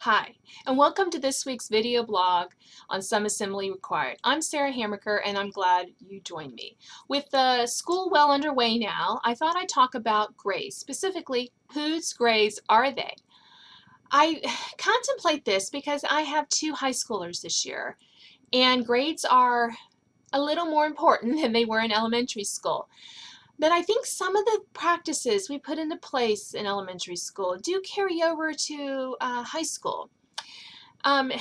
Hi, and welcome to this week's video blog on Some Assembly Required. I'm Sarah Hammaker, and I'm glad you joined me. With the school well underway now, I thought I'd talk about grades. Specifically, whose grades are they? I contemplate this because I have two high schoolers this year, and grades are a little more important than they were in elementary school. But I think some of the practices we put into place in elementary school do carry over to high school. Um,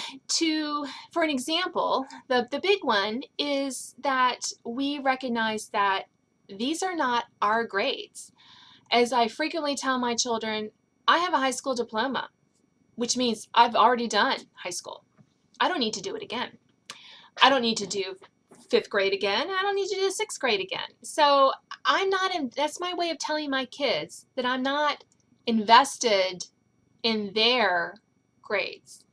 for an example, the big one is that we recognize that these are not our grades. As I frequently tell my children, I have a high school diploma, which means I've already done high school. I don't need to do it again. I don't need to do fifth grade again. I don't need to do sixth grade again. So that's my way of telling my kids that I'm not invested in their grades.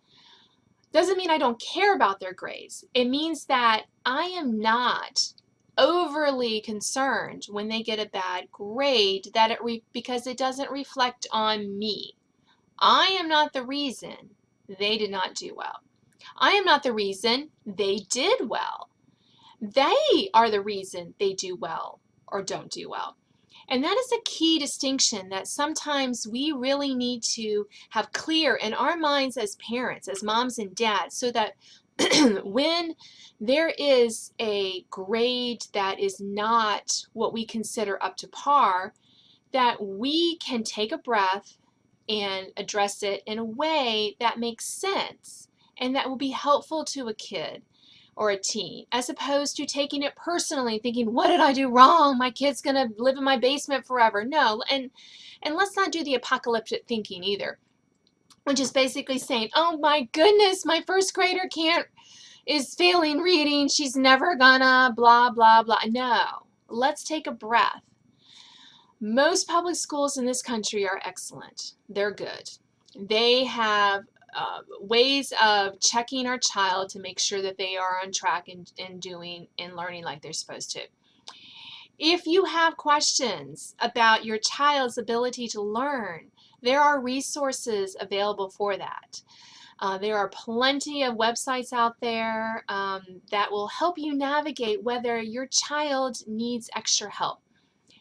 Doesn't mean I don't care about their grades. It means that I am not overly concerned when they get a bad grade because it doesn't reflect on me. I am not the reason they did not do well. I am not the reason they did well. They are the reason they do well or don't do well. And that is a key distinction that sometimes we really need to have clear in our minds as parents, as moms and dads, so that when there is a grade that is not what we consider up to par, that we can take a breath and address it in a way that makes sense and that will be helpful to a kid or a teen, as opposed to taking it personally, thinking, what did I do wrong? My kid's gonna live in my basement forever. No, and let's not do the apocalyptic thinking either, which is basically saying, oh my goodness, my first grader is failing reading. She's never gonna blah, blah, blah. No, let's take a breath. Most public schools in this country are excellent. They're good. They have ways of checking our child to make sure that they are on track and doing and learning like they're supposed to. If you have questions about your child's ability to learn, there are resources available for that. There are plenty of websites out there that will help you navigate whether your child needs extra help.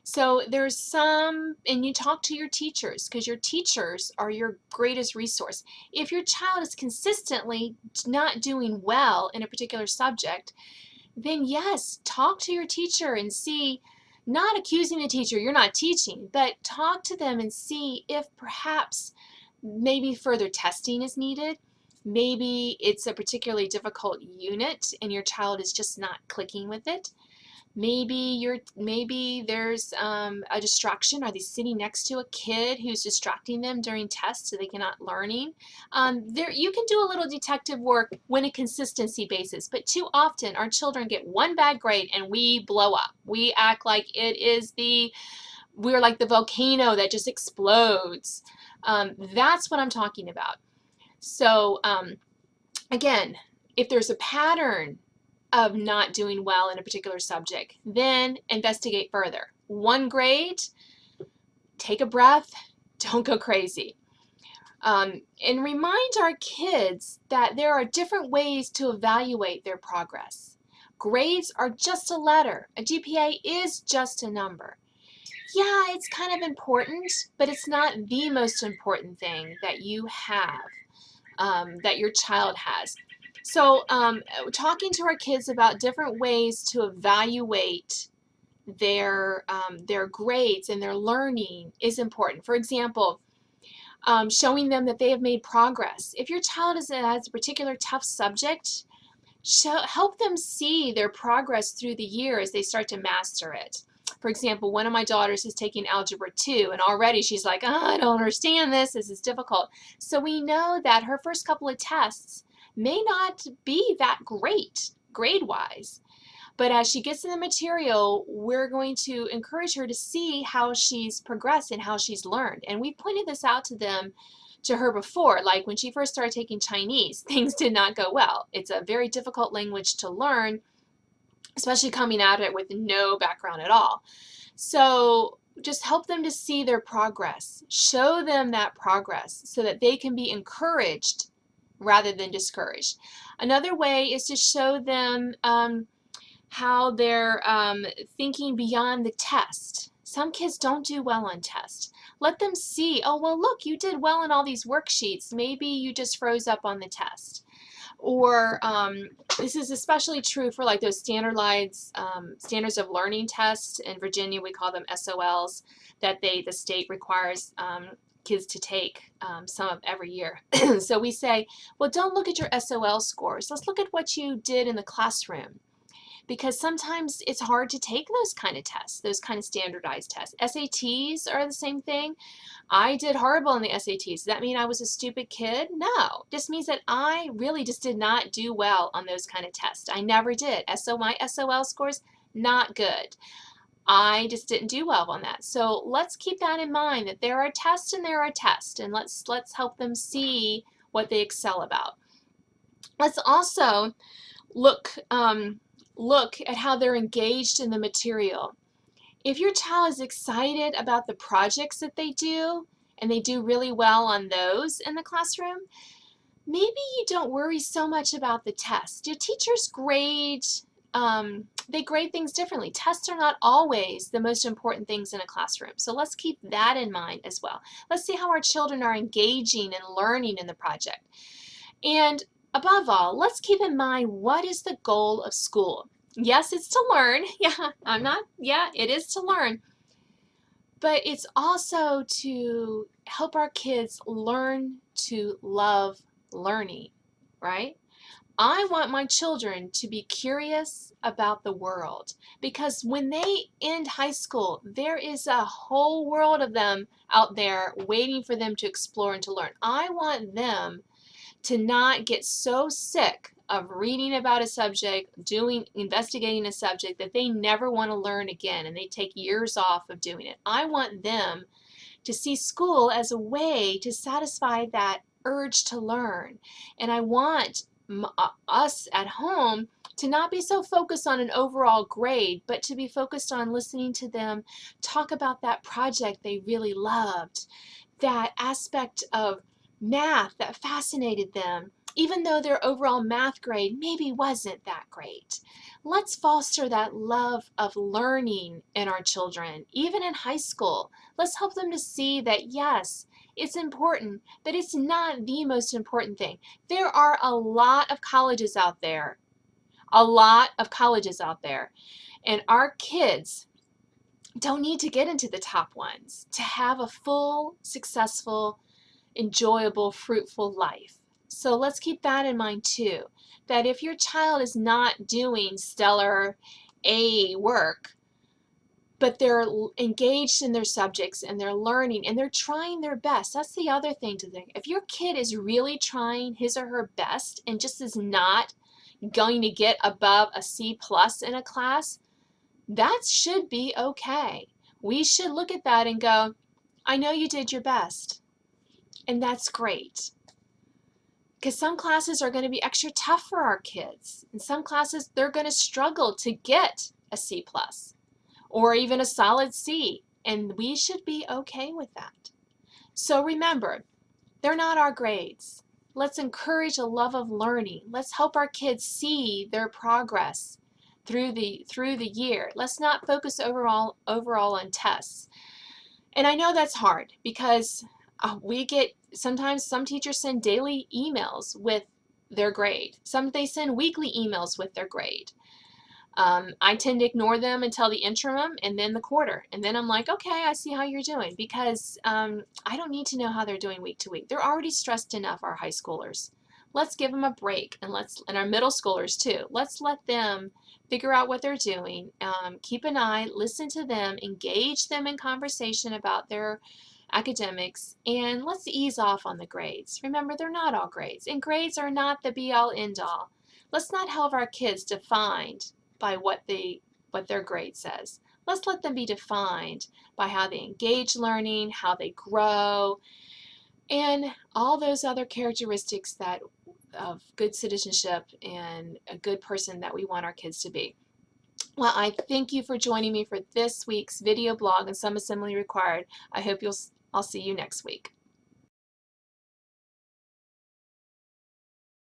So there's some, and you talk to your teachers because your teachers are your greatest resource. If your child is consistently not doing well in a particular subject, then yes, talk to your teacher and see, not accusing the teacher, you're not teaching, but talk to them and see if perhaps maybe further testing is needed. Maybe it's a particularly difficult unit and your child is just not clicking with it. Maybe there's a distraction. Are they sitting next to a kid who's distracting them during tests so they cannot learning? You can do a little detective work when a consistency basis, but too often our children get one bad grade and we blow up. We act like we're like the volcano that just explodes. That's what I'm talking about. So again, if there's a pattern of not doing well in a particular subject, then investigate further. One grade, take a breath, don't go crazy. And remind our kids that there are different ways to evaluate their progress. Grades are just a letter. A GPA is just a number. Yeah, it's kind of important, but it's not the most important thing that you have, that your child has. So talking to our kids about different ways to evaluate their grades and their learning is important. For example, showing them that they have made progress. If your child has a particular tough subject, help them see their progress through the year as they start to master it. For example, one of my daughters is taking Algebra 2, and already she's like, oh, I don't understand this. This is difficult. So we know that her first couple of tests may not be that great grade-wise. But as she gets in the material, we're going to encourage her to see how she's progressed and how she's learned. And we pointed this out to her before, like when she first started taking Chinese, things did not go well. It's a very difficult language to learn, especially coming at it with no background at all. So just help them to see their progress. Show them that progress so that they can be encouraged rather than discouraged. Another way is to show them how they're thinking beyond the test. Some kids don't do well on tests. Let them see, oh, well, look, you did well in all these worksheets. Maybe you just froze up on the test. Or this is especially true for like those standardized standards of learning tests. In Virginia, we call them SOLs, that the state requires kids to take some of every year. So we say, well, don't look at your SOL scores. Let's look at what you did in the classroom. Because sometimes it's hard to take those kind of tests, those kind of standardized tests. SATs are the same thing. I did horrible in the SATs. Does that mean I was a stupid kid? No. This means that I really just did not do well on those kind of tests. I never did. My SOL scores, not good. I just didn't do well on that. So let's keep that in mind, that there are tests and there are tests, and let's help them see what they excel about. Let's also look at how they're engaged in the material. If your child is excited about the projects that they do, and they do really well on those in the classroom, maybe you don't worry so much about the test. Your teachers grade, they grade things differently. Tests are not always the most important things in a classroom. So let's keep that in mind as well. Let's see how our children are engaging and learning in the project. And above all, let's keep in mind, what is the goal of school? Yes, it's to learn. It is to learn. But it's also to help our kids learn to love learning, right? I want my children to be curious about the world, because when they end high school, there is a whole world of them out there waiting for them to explore and to learn. I want them to not get so sick of reading about a subject, investigating a subject, that they never want to learn again and they take years off of doing it. I want them to see school as a way to satisfy that urge to learn. And I want us at home to not be so focused on an overall grade, but to be focused on listening to them talk about that project they really loved, that aspect of math that fascinated them, even though their overall math grade maybe wasn't that great. Let's foster that love of learning in our children, even in high school. Let's help them to see that, yes, it's important, but it's not the most important thing. There are a lot of colleges out there, and our kids don't need to get into the top ones to have a full, successful, enjoyable, fruitful life. So let's keep that in mind too, that if your child is not doing stellar A work, but they're engaged in their subjects and they're learning and they're trying their best. That's the other thing to think. If your kid is really trying his or her best and just is not going to get above a C+ in a class, that should be okay. We should look at that and go, I know you did your best. And that's great. Because some classes are going to be extra tough for our kids. In some classes, they're going to struggle to get a C+ or even a solid C. And we should be okay with that. So remember, they're not our grades. Let's encourage a love of learning. Let's help our kids see their progress through the year. Let's not focus overall on tests. And I know that's hard, because sometimes some teachers send daily emails with their grade. They send weekly emails with their grade. I tend to ignore them until the interim and then the quarter. And then I'm like, okay, I see how you're doing, because I don't need to know how they're doing week to week. They're already stressed enough, our high schoolers. Let's give them a break, and our middle schoolers too. Let's let them figure out what they're doing. Keep an eye, listen to them, engage them in conversation about their academics, and let's ease off on the grades. Remember, they're not all grades, and grades are not the be-all end-all. Let's not have our kids defined by what their grade says. Let's let them be defined by how they engage learning, how they grow, and all those other characteristics of good citizenship and a good person that we want our kids to be. Well, I thank you for joining me for this week's video blog on Some Assembly Required. I'll see you next week.